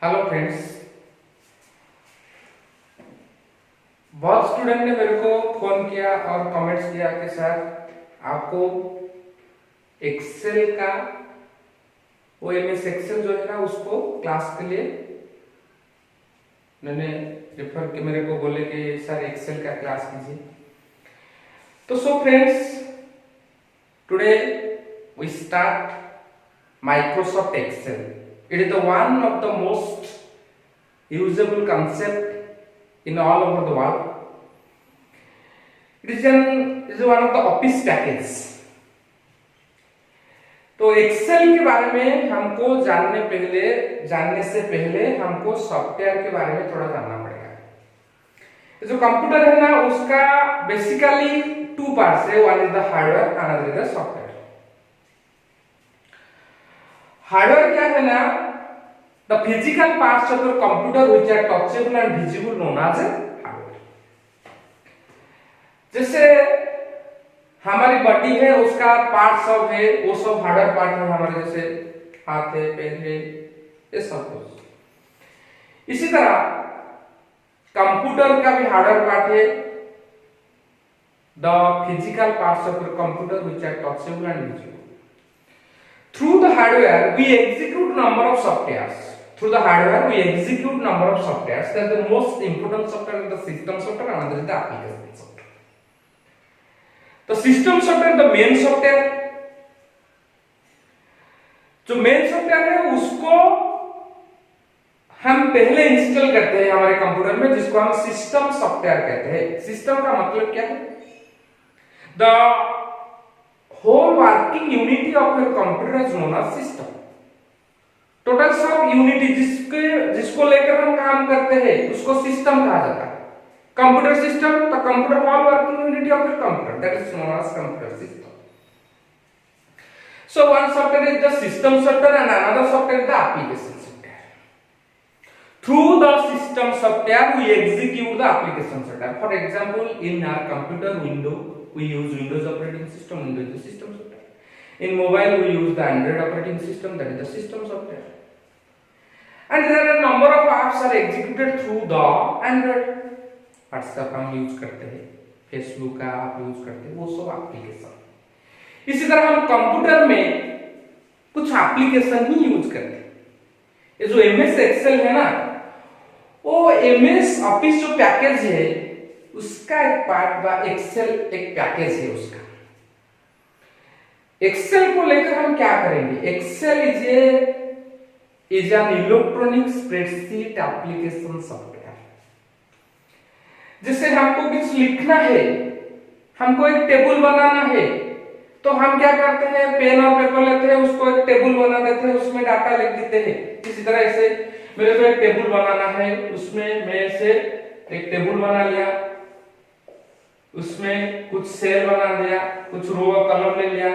Hello friends. बहुत student ने मेरे को फोन किया और कमेंट्स किया कि सर आपको एक्सेल का वो एमएस एक्सेल जो है ना उसको क्लास के लिए मैंने रेफर के मेरे को बोले कि सर एक्सेल का क्लास कीजिए। तो so friends, today we start Microsoft Excel. It is the one of the most usable concept in all over the world. It is one of the office package. तो Excel के बारे में हमको जानने से पहले हमको सॉफ्टवेयर के बारे में थोड़ा जानना पड़ेगा। जो कंप्यूटर है ना उसका बेसिकली टू पार्ट्स है, one is the hardware, another is the software. Hardware क्या है ना, the physical parts of your computer which are touchable and visible known as hardware. जैसे हमारी बॉडी है उसका पार्ट सब है, वो सब हार्डवेयर पार्ट है हमारे, जैसे हाथ है, पैर है, ये सब कुछ। इसी तरह कंप्यूटर का भी हार्डवेयर पार्ट है, the physical parts of your computer which are touchable and visible. Through the hardware, we execute number of softwares. Through the hardware, we execute number of softwares. That's the most important software is the system software, and another is the application software. The system software, the main software, जो main software है उसको हम पहले install करते हैं हमारे computer में, जिसको हम सिस्टम सॉफ्टवेयर कहते हैं। सिस्टम का मतलब क्या है? The whole working unity of your computer is known as system. Total सब यूनिटी जिसको लेकर हम काम करते हैं उसको सिस्टम कहा जाता है। Computer system, the computer whole working unity of your computer, that is known as computer system. So one software is the system software and another software is the application software. Through the system software we execute the application software. For example, in our computer window we use Windows operating system, Windows is the system software. In mobile we use the Android operating system, that is the system software. And there are a number of apps are executed through the Android. WhatsApp हम use करते हैं, Facebook का आप use करते हैं, वो सब application. इसी तरह हम कंप्यूटर में कुछ एप्लीकेशन ही यूज करते हैं। ये जो MS एक्सेल है ना, वो MS ऑफिस जो पैकेज है उसका एक पार्ट बा एक्सेल, एक पैकेज है उसका। एक्सेल को लेकर हम क्या करेंगे? Excel is an electronic spreadsheet application software. जिससे हमको कुछ लिखना है, हमको एक टेबल बनाना है, तो हम क्या करते हैं? पेन और पेपर लेते हैं, उसको एक टेबल बना देते हैं, उसमें डाटा लिख देते हैं। इसी तरह से मेरे को एक टेबल बनाना है, उसमें मैं से एक टेबल बना लिया, उसमें कुछ सेल बना दिया, कुछ रो और कलम ले लिया,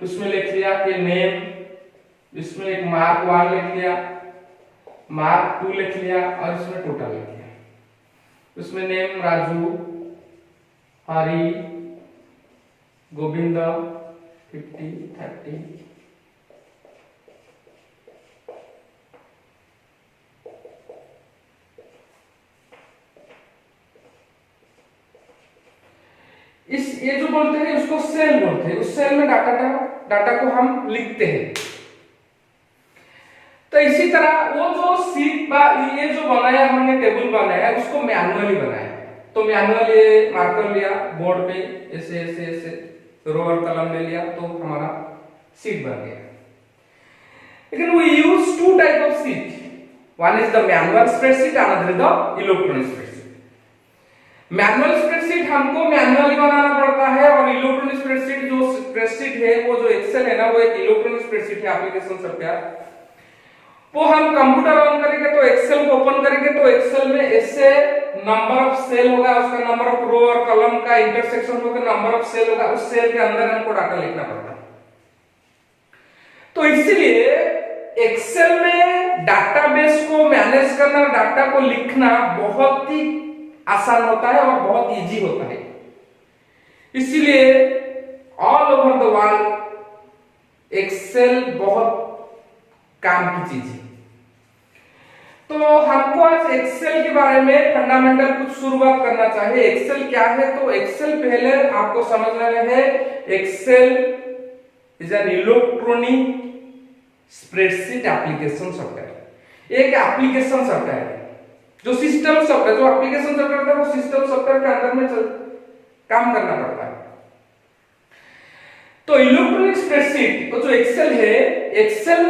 उसमें लिख लिया कि नेम, इसमें एक मार्क 1 लिख लिया, मार्क 2 लिख लिया और इसमें टोटल लिख लिया। उसमें नेम राजू, हरी, गोविंद, 50, 30, इस ये जो बोलते हैं उसको सेल बोलते हैं। उस सेल में डाटा को हम लिखते हैं। तो इसी तरह वो जो सीट ये जो बनाया हमने, टेबल बनाया, उसको मैनुअली बनाया। तो मैनुअल ये मार्कर लिया, बोर्ड पे ऐसे ऐसे ऐसे रो और कलम ले लिया, तो हमारा सीट बन गया। लेकिन we use two type of sheet, one is the manual spreadsheet, another is the electronic spreadsheet. Manual spreadsheet हमको मैनुअली बनाना पड़ता है, और इलेक्ट्रॉनिक स्प्रेडशीट जो स्प्रेडशीट है, वो जो एक्सेल है ना, वो एक इलेक्ट्रॉनिक स्प्रेडशीट है, एप्लीकेशन सॉफ्टवेयर। वो हम कंप्यूटर ऑन करेंगे तो एक्सेल को ओपन करेंगे तो एक्सेल में ऐसे नंबर ऑफ सेल होगा, उसका नंबर ऑफ रो और कॉलम का इंटरसेक्शन होगा, नंबर ऑफ सेल होगा, उस सेल के अंदर हमको डाटा लिखना पड़ता है। तो इसलिए एक्सेल में डाटाबेस को मैनेज करना, डाटा को लिखना बहुत ही आसान होता है और बहुत इजी होता है। इसलिए all over the world Excel बहुत काम की चीज है। तो हमको आज एक्सेल के बारे में फंडामेंटल कुछ शुरुआत करना चाहिए। एक्सेल क्या है? तो एक्सेल पहले आपको समझना है, Excel is an electronic spreadsheet application software. एक एप्लीकेशन सॉफ्टवेयर है जो सिस्टम सॉफ्टवेयर, जो एप्लीकेशन सॉफ्टवेयर है वो सिस्टम सॉफ्टवेयर के अंदर में काम करना पड़ता है। तो इलेक्ट्रॉनिक स्प्रेडशीट जो एक्सेल है, एक्सेल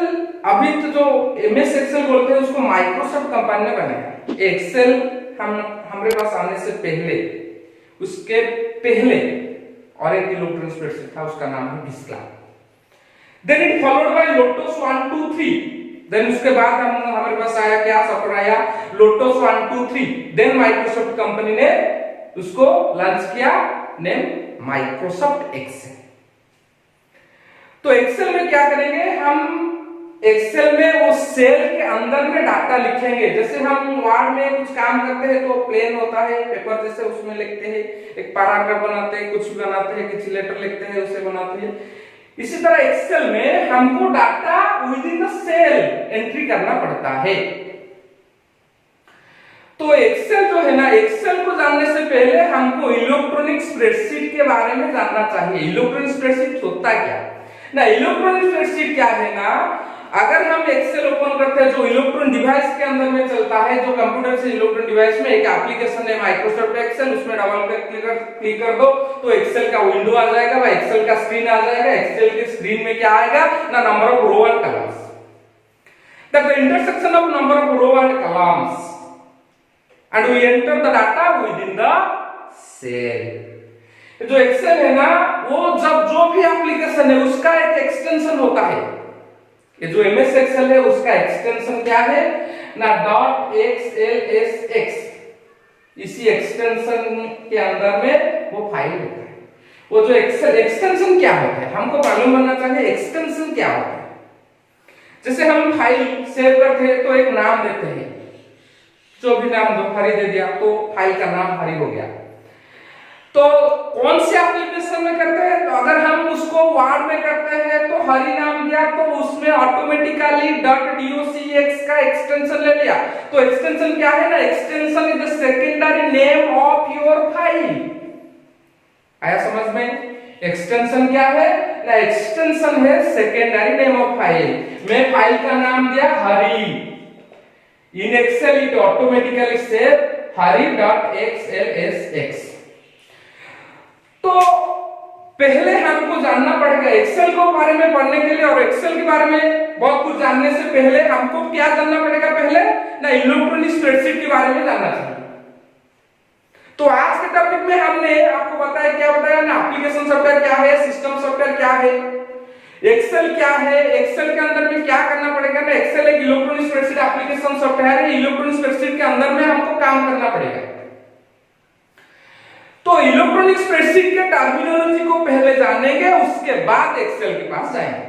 अभी तो जो एमएस एक्सेल बोलते हैं उसको माइक्रोसॉफ्ट कंपनी ने बनाया। एक्सेल हमारे पास आने से पहले, उसके पहले और एक इलेक्ट्रॉनिक स्प्रेडशीट था, उसका नाम है विस्ला। Then it followed by Lotus 1 2 3। Then उसके बाद हमारे पास आया क्या सॉफ्टवेयर आया? लोटस 1 2 3। देन माइक्रोसॉफ्ट कंपनी ने उसको लॉन्च किया, नेम माइक्रोसॉफ्ट एक्सेल। तो एक्सेल में क्या करेंगे हम? एक्सेल में वो सेल के अंदर में डाटा लिखेंगे। जैसे हम वर्ड में कुछ काम करते हैं तो प्लेन होता है पेपर जैसे, उसमें लिखते हैं, एक पैराग्राफ बनाते हैं, कुछ बनाते हैं, कुछ लेटर लिखते हैं, उसे बनाते हैं। इसी तरह एक्सेल में हमको data with in the cell entry करना पड़ता है। तो एक्सेल जो है ना, एक्सेल को जानने से पहले हमको इलेक्ट्रॉनिक स्प्रेडशीट के बारे में जानना चाहिए। इलेक्ट्रॉनिक स्प्रेडशीट होता क्या ना? इलेक्ट्रॉनिक स्प्रेडशीट क्या है ना, अगर हम एक्सेल ओपन करते हैं जो इलेक्ट्रॉनिक डिवाइस के अंदर में चलता है, जो कंप्यूटर से इलेक्ट्रॉनिक डिवाइस में एक एप्लीकेशन है माइक्रोसॉफ्ट एक्सेल, उसमें डबल क्लिक कर दो तो एक्सेल का विंडो आ जाएगा, वह एक्सेल का स्क्रीन आ जाएगा। एक्सेल के स्क्रीन में क्या आएगा ना? Number of row and columns, the intersection of number of row and columns and we enter the data with in the cell. जो एक्सेल है ना, वो जब जो भी एप्लीकेशन है उसका एक एक्सटेंशन होता है। ये जो एमएस एक्सेल है उसका एक्सटेंशन क्या है ना? .xlsx। इसी एक्सटेंशन के अंदर में वो फाइल होता है। वो जो एक्सेल एक्सटेंशन क्या होता है हमको मालूम होना चाहिए। एक्सटेंशन क्या होता है? जैसे हम फाइल सेव करते हैं तो एक नाम देते हैं, जो भी नाम दो, हरी दे दिया तो फाइल का नाम हरी हो गया। तो कौन से एप्लीकेशन में करते हैं? तो अगर हम उसको वर्ड में करते हैं तो हरी नाम दिया तो उसमें ऑटोमेटिकली .docx का एक्सटेंशन ले लिया। तो एक्सटेंशन क्या है ना? Extension is the secondary name of your file. आया समझ में? एक्सटेंशन क्या है ना? एक्सटेंशन है सेकेंडरी नेम ऑफ फाइल। मैं फाइल का नाम दिया Hari. In Excel it automatically save hari.xlsx। तो पहले हमको जानना पड़ेगा एक्सेल को बारे में पढ़ने के लिए, और एक्सेल के बारे में बहुत कुछ जानने से पहले हमको क्या जानना पड़ेगा? पहले ना इलेक्ट्रॉनिक स्प्रेडशीट के बारे में जानना चाहिए। तो आज के टॉपिक में हमने आपको बताया, क्या बताया ना? एप्लीकेशन सॉफ्टवेयर क्या है, सिस्टम सॉफ्टवेयर क्या है, एक्सेल क्या है, एक्सेल के अंदर में क्या करना पड़ेगा ना? एक्सेल एक इलेक्ट्रॉनिक स्प्रेडशीट एप्लीकेशन सॉफ्टवेयर है। इलेक्ट्रॉनिक स्प्रेडशीट के अंदर में हमको काम करना पड़ेगा। तो इलेक्ट्रॉनिक स्प्रेडशीट के टर्मिनोलॉजी को पहले जानेंगे, उसके बाद एक्सेल के पास जाएंगे,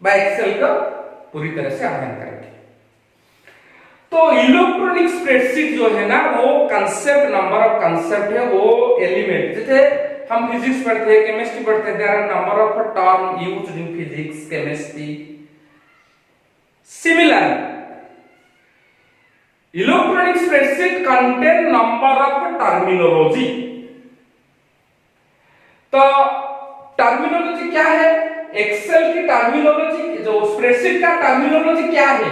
बाय एक्सेल का पूरी तरह से अध्ययन करेंगे। तो इलेक्ट्रॉनिक स्प्रेडशीट जो है ना, वो कंसेप्ट, नंबर ऑफ कंसेप्ट है, वो एलिमेंट। जैसे हम फिजिक्स पढ़ते हैं, केमिस्ट्री पढ़ते हैं, there are number of term used in physics, chemistry. Similar electronic spreadsheet contain number of terminology. तो टर्मिनोलॉजी क्या है? एक्सेल की टर्मिनोलॉजी, जो स्प्रेडशीट का टर्मिनोलॉजी क्या है,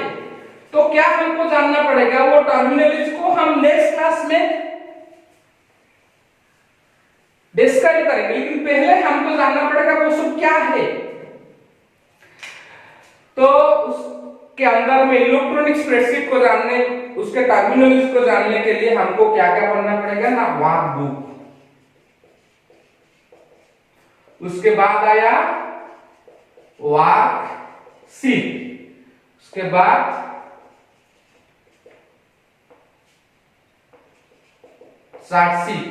तो क्या हमको जानना पड़ेगा? वो टर्मिनोलॉजी को हम नेक्स्ट क्लास में डिस्कस करेंगे, लेकिन पहले हमको जानना पड़ेगा वो सब क्या है। तो उसके अंदर में इलेक्ट्रॉनिक स्प्रेडशीट को जानने, उसके टर्मिनोलॉजी को जानने के लिए हमको क्या क्या पढ़ना पड़ेगा ना? वर्कबुक। उसके बाद आया वर्कशीट, उसके बाद चार्टशीट,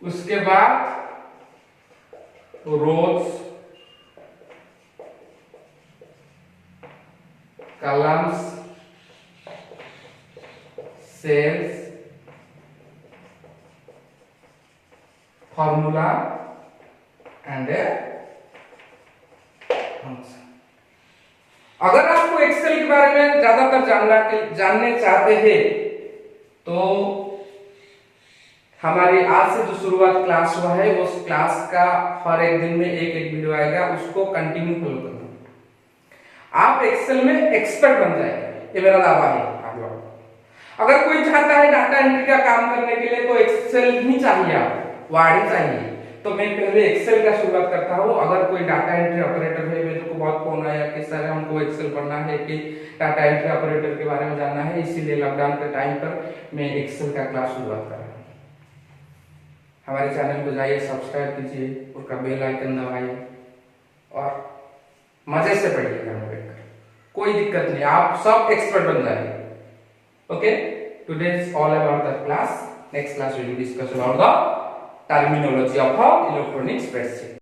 उसके बाद rows, columns, cells, formula and function. अगर आपको एक्सेल के बारे में ज्यादातर जानने चाहते हैं तो हमारी आज से जो शुरुआत क्लास हुआ है उस क्लास का हर एक दिन में एक एक वीडियो आएगा, उसको कंटिन्यू फॉलो करना। आप एक्सेल में एक्सपर्ट बन जाएंगे, ये मेरा दावा है आप लोग। अगर कोई चाहता है डाटा एंट्री का काम करने के लिए तो एक्सेल ही चाहिए, आपको वर्ड ही चाहिए। तो मैं पहले एक्सेल का शुरुआत करता हूँ। अगर कोई डाटा एंट्री ऑपरेटर है, मेरे को बहुत फोन आया कि सर हमको एक्सेल पढ़ना है, कि डाटा एंट्री ऑपरेटर के बारे में जानना है, इसीलिए लॉकडाउन के टाइम पर मैं एक्सेल का क्लास शुरुआत कर रहा हूँ। हमारे चैनल को जाइए, सब्सक्राइब कीजिए, उसका बेल आइकन दबाइए और मजे से पढ़िए घर में बैठकर, कोई दिक्कत नहीं, आप सब एक्सपर्ट बन जाएंगे। Okay, today is all about the class. Next class we will discuss about the terminology of a electronic spreadsheet.